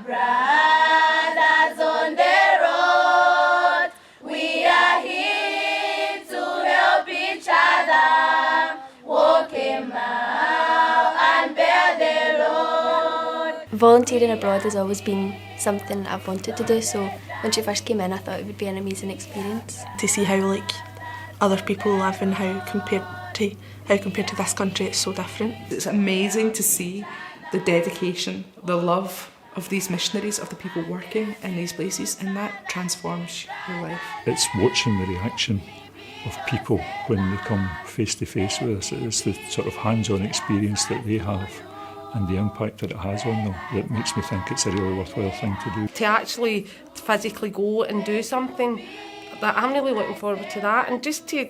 brothers on the road, we are here to help each other, walk a mile and bear the load. Volunteering abroad has always been something I've wanted to do, so when she first came in I thought it would be an amazing experience. To see how other people live and how compared to this country it's so different. It's amazing to see the dedication, the love of these missionaries, of the people working in these places, and that transforms your life. It's watching the reaction of people when they come face to face with us. It's the sort of hands-on experience that they have and the impact that it has on them that makes me think it's a really worthwhile thing to do. To actually physically go and do something, that I'm really looking forward to that, and just to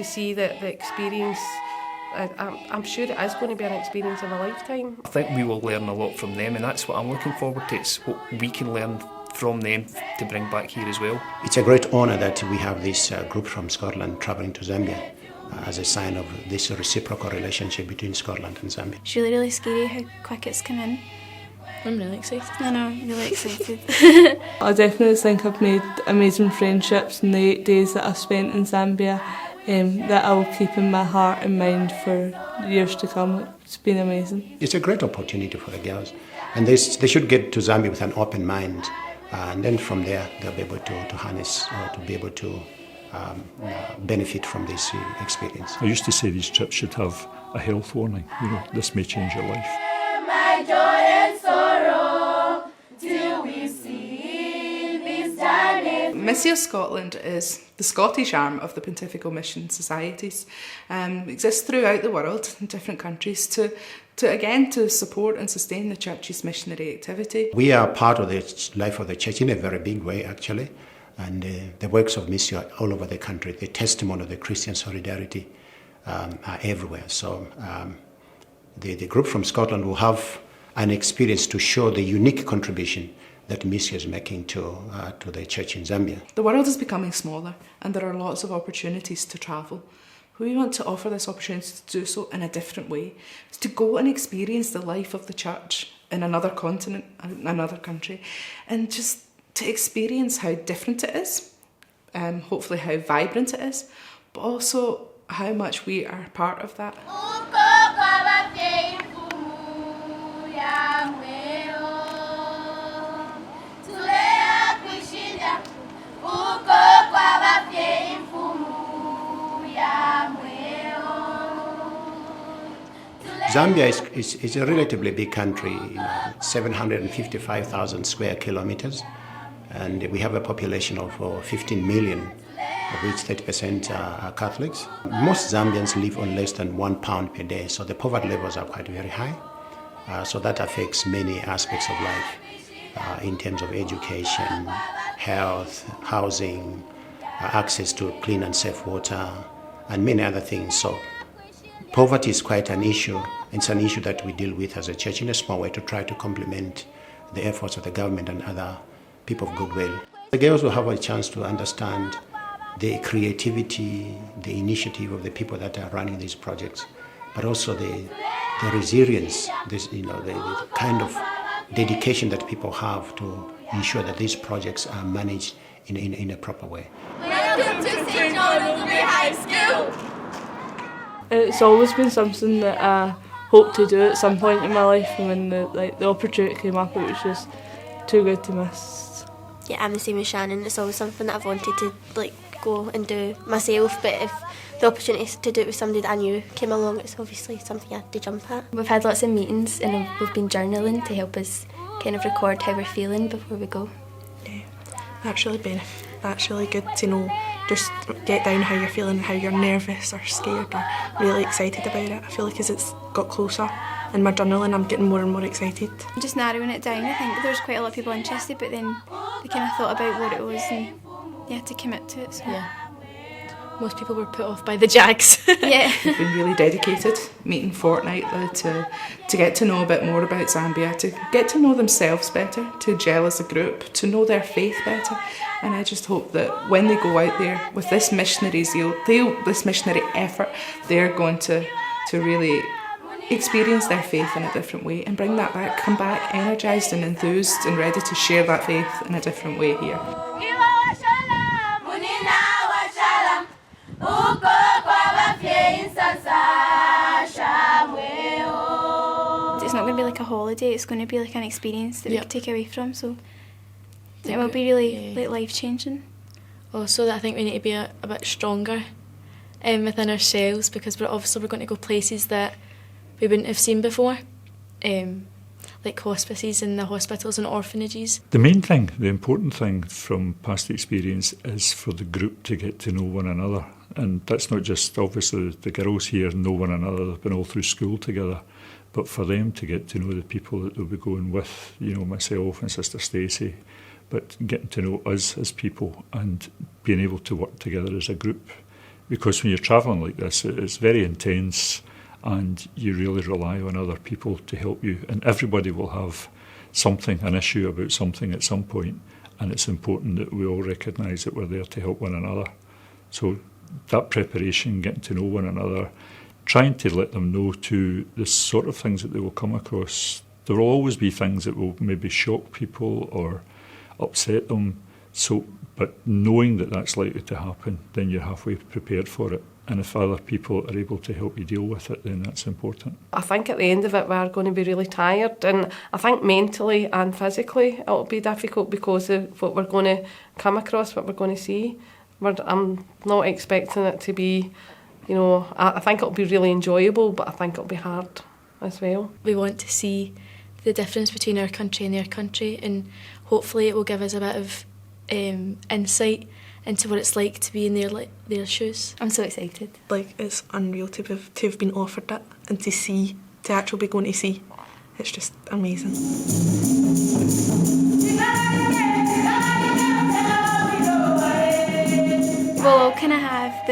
see the experience. I'm sure it is going to be an experience of a lifetime. I think we will learn a lot from them, and that's what I'm looking forward to. It's what we can learn from them to bring back here as well. It's a great honour that we have this group from Scotland travelling to Zambia as a sign of this reciprocal relationship between Scotland and Zambia. It's really scary how quick it's come in. I'm really excited. I know, I'm really excited. I definitely think I've made amazing friendships in the 8 days that I've spent in Zambia that I will keep in my heart and mind for years to come. It's been amazing. It's a great opportunity for the girls, and they should get to Zambia with an open mind, and then from there they'll be able to harness or to be able to benefit from this experience. I used to say these trips should have a health warning. This may change your life. My joy and sorrow, till we see this journey. Missio Scotland is the Scottish arm of the Pontifical Mission Societies. It exists throughout the world in different countries to support and sustain the Church's missionary activity. We are part of the life of the Church in a very big way, actually, and the works of Missio are all over the country. The testimony of the Christian solidarity are everywhere. So the group from Scotland will have an experience to show the unique contribution that Missio is making to the church in Zambia. The world is becoming smaller and there are lots of opportunities to travel. We want to offer this opportunity to do so in a different way, to go and experience the life of the church in another continent, another country, and just to experience how different it is, hopefully how vibrant it is, but also how much we are part of that. Zambia is a relatively big country, 755,000 square kilometers, and we have a population of 15 million, of which 30% are Catholics. Most Zambians live on less than £1 per day, so the poverty levels are quite very high. So that affects many aspects of life in terms of education, health, housing, access to clean and safe water, and many other things. So poverty is quite an issue. It's an issue that we deal with as a church in a small way to try to complement the efforts of the government and other people of goodwill. The girls will have a chance to understand the creativity, the initiative of the people that are running these projects, but also the resilience, the kind of dedication that people have to ensure that these projects are managed in a proper way. Welcome to St. John Ogilvie High School. It's always been something that I hoped to do at some point in my life, and when the opportunity came up, it was just too good to miss. Yeah, I'm the same as Shannon. It's always something that I've wanted to go and do myself, but if the opportunity to do it with somebody that I knew came along, it's obviously something I had to jump at. We've had lots of meetings and we've been journaling to help us kind of record how we're feeling before we go. Yeah, that's really good to know. Just get down how you're feeling, how you're nervous or scared or really excited about it. I feel like as it's got closer in my journaling, I'm getting more and more excited. Just narrowing it down, I think there's quite a lot of people interested, but then they kind of thought about what it was and you had to commit to it. So. Yeah. Most people were put off by the Jags. Yeah. We've been really dedicated, meeting fortnightly to get to know a bit more about Zambia, to get to know themselves better, to gel as a group, to know their faith better. And I just hope that when they go out there with this missionary zeal, this missionary effort, they're going to really experience their faith in a different way and bring that back, come back energised and enthused and ready to share that faith in a different way here. It's not going to be like a holiday, it's going to be like an experience that we can take away from, so it will be really like life-changing. Also, that I think we need to be a bit stronger within ourselves, because we're going to go places that we wouldn't have seen before, like hospices and the hospitals and orphanages. The main thing, the important thing from past experience is for the group to get to know one another. And that's not just, obviously, the girls here know one another, they've been all through school together, but for them to get to know the people that they'll be going with, you know, myself and Sister Stacey, but getting to know us as people and being able to work together as a group. Because when you're travelling like this, it's very intense and you really rely on other people to help you. And everybody will have something, an issue about something at some point, and it's important that we all recognise that we're there to help one another. So that preparation, getting to know one another, trying to let them know too the sort of things that they will come across. There will always be things that will maybe shock people or upset them. So, but knowing that that's likely to happen, then you're halfway prepared for it. And if other people are able to help you deal with it, then that's important. I think at the end of it we're going to be really tired, and I think mentally and physically it'll be difficult because of what we're going to come across, what we're going to see. I'm not expecting it to be, you know, I think it'll be really enjoyable, but I think it'll be hard as well. We want to see the difference between our country and their country, and hopefully it will give us a bit of insight into what it's like to be in their shoes. I'm so excited. Like, it's unreal to have been offered it and to actually be going to see. It's just amazing. We'll all kind of have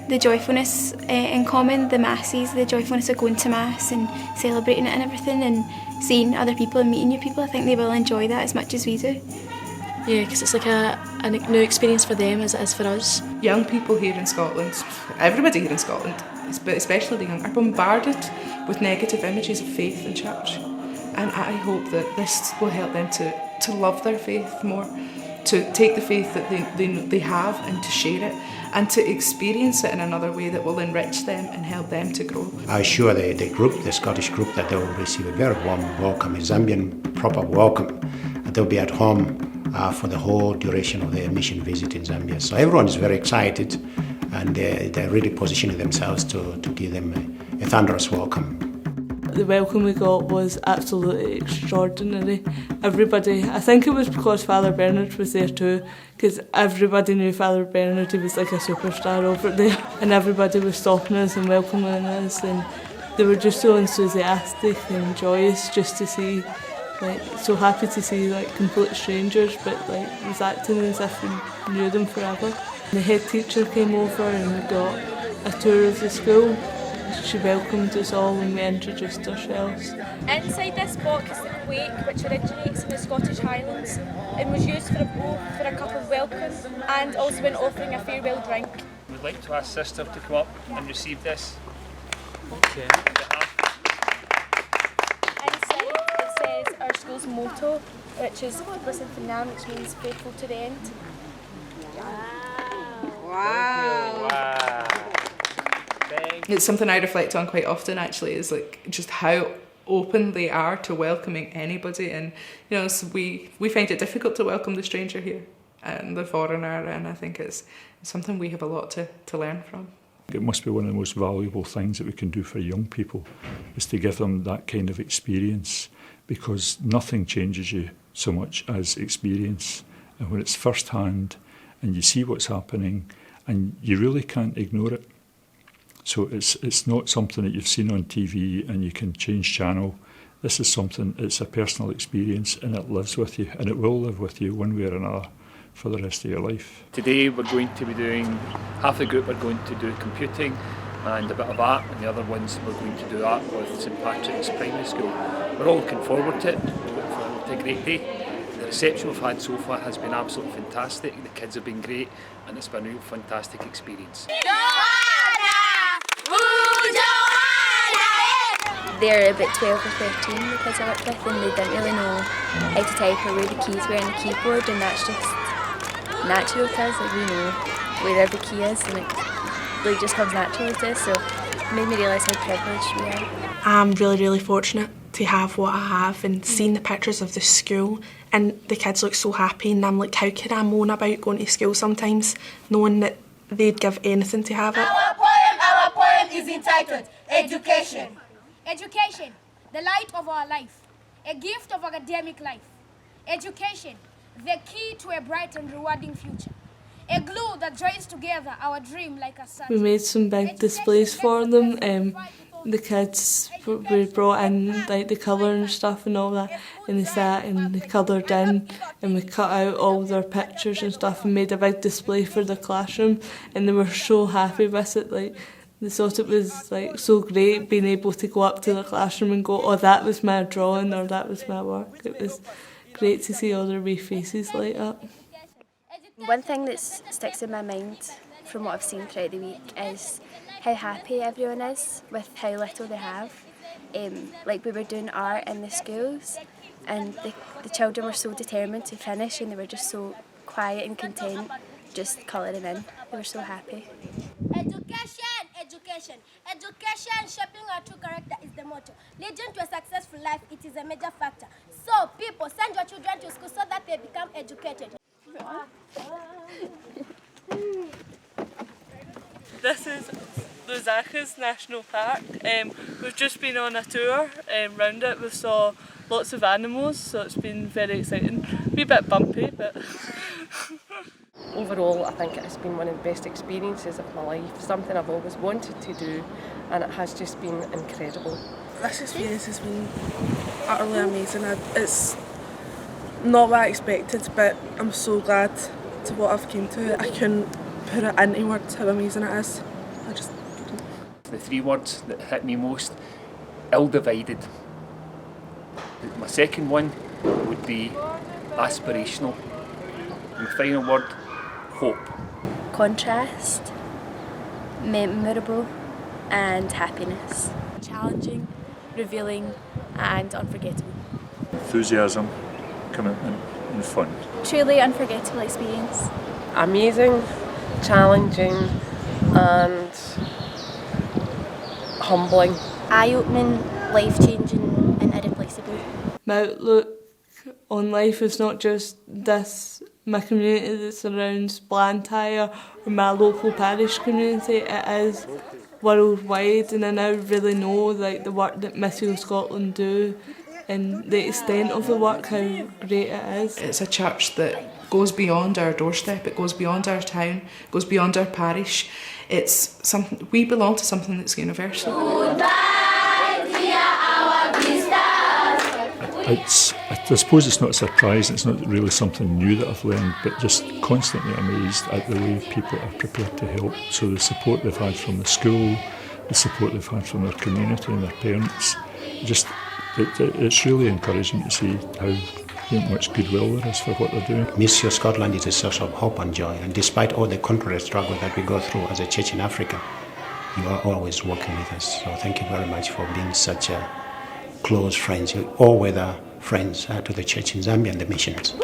the joyfulness in common, the masses, the joyfulness of going to Mass and celebrating it and everything, and seeing other people and meeting new people. I think they will enjoy that as much as we do. Yeah, because it's like a new experience for them as it is for us. Young people here in Scotland, everybody here in Scotland, but especially the young, are bombarded with negative images of faith and church. And I hope that this will help them to love their faith more, to take the faith that they have and to share it, and to experience it in another way that will enrich them and help them to grow. I assure the group, the Scottish group, that they will receive a very warm welcome, a Zambian proper welcome. They'll be at home for the whole duration of their mission visit in Zambia. So everyone is very excited, and they're really positioning themselves to give them a thunderous welcome. The welcome we got was absolutely extraordinary. Everybody, I think it was because Father Bernard was there too, because everybody knew Father Bernard, he was like a superstar over there, and everybody was stopping us and welcoming us, and they were just so enthusiastic and joyous just to see, like, so happy to see like complete strangers, but like was acting as if we knew them forever. The head teacher came over and we got a tour of the school. She welcomed us all and we introduced ourselves. Inside this box is the quake, which originates in the Scottish Highlands and was used for a cup of welcome, and also when offering a farewell drink. We'd like to ask Sister to come up and receive this. Okay. Inside it says our school's motto, which is "Listen for Nan," which means faithful to the end. Wow. It's something I reflect on quite often, actually, is like just how open they are to welcoming anybody, and you know, so we find it difficult to welcome the stranger here and the foreigner, and I think it's something we have a lot to learn from. It must be one of the most valuable things that we can do for young people, is to give them that kind of experience, because nothing changes you so much as experience, and when it's first hand and you see what's happening and you really can't ignore it. So it's not something that you've seen on TV and you can change channel. This is something, it's a personal experience, and it lives with you, and it will live with you one way or another for the rest of your life. Today we're going to be doing, half the group are going to do computing and a bit of art, and the other ones we're going to do art with St Patrick's Primary School. We're all looking forward to it, we're looking forward to a great day. The reception we've had so far has been absolutely fantastic, the kids have been great, and it's been a real fantastic experience. JOANNE! Ooh, JOANNE! they're about 12 or 13, the kids I worked with, and they didn't really know how to type or where the keys were on the keyboard, and that's just natural to us. Like, we know where every key is, and it like just comes naturally to us, so it made me realise how privileged we are. I'm really fortunate to have what I have, and seeing the pictures of the school and the kids look so happy, and I'm like, how could I moan about going to school sometimes, knowing that they'd give anything to have it. Our poem is entitled Education. Education, the light of our life, a gift of academic life. Education, the key to a bright and rewarding future. A glue that joins together our dream like a sun. We made some big displays for them. The kids, we brought in like the colour and stuff and all that, and they sat and they coloured in, and we cut out all their pictures and stuff and made a big display for the classroom, and they were so happy with it. Like, they thought it was like so great being able to go up to the classroom and go, oh, that was my drawing or that was my work. It was great to see all their wee faces light up. One thing that sticks in my mind from what I've seen throughout the week is how happy everyone is with how little they have. Like, we were doing art in the schools, and the children were so determined to finish, and they were just so quiet and content, just colouring in. They were so happy. Education shaping our true character is the motto. Leading to a successful life, it is a major factor. So, people, send your children to school so that they become educated. This is Lusaka's National Park. We've just been on a tour round it. We saw lots of animals, so it's been very exciting. A wee bit bumpy, but... Overall, I think it has been one of the best experiences of my life, something I've always wanted to do, and it has just been incredible. This experience has been utterly amazing. It's not what I expected, but I'm so glad to what I've came to. I couldn't put it into words how amazing it is. I just couldn't. The three words that hit me most: ill-divided. My second one would be aspirational. And the final word, hope. Contrast, memorable, and happiness. Challenging, revealing, and unforgettable. Enthusiasm, commitment and fun. Truly unforgettable experience. Amazing, challenging, and humbling. Eye-opening, life-changing, and irreplaceable. My outlook on life is not just this, my community that surrounds Blantyre or my local parish community. It is worldwide, and I now really know like the work that Missio Scotland do and the extent of the work, how great it is. It's a church that goes beyond our doorstep, it goes beyond our town, it goes beyond our parish. It's something, we belong to something that's universal. Goodbye, dear our visitors. I suppose it's not a surprise, it's not really something new that I've learned, but just constantly amazed at the way people are prepared to help. So the support they've had from the school, the support they've had from their community and their parents, just it's really encouraging to see how much goodwill there is for what they're doing. Missio Scotland is a source of hope and joy, and despite all the contrary struggle that we go through as a church in Africa, you are always working with us. So thank you very much for being such a close friends, all-weather friends to the church in Zambia and the missions.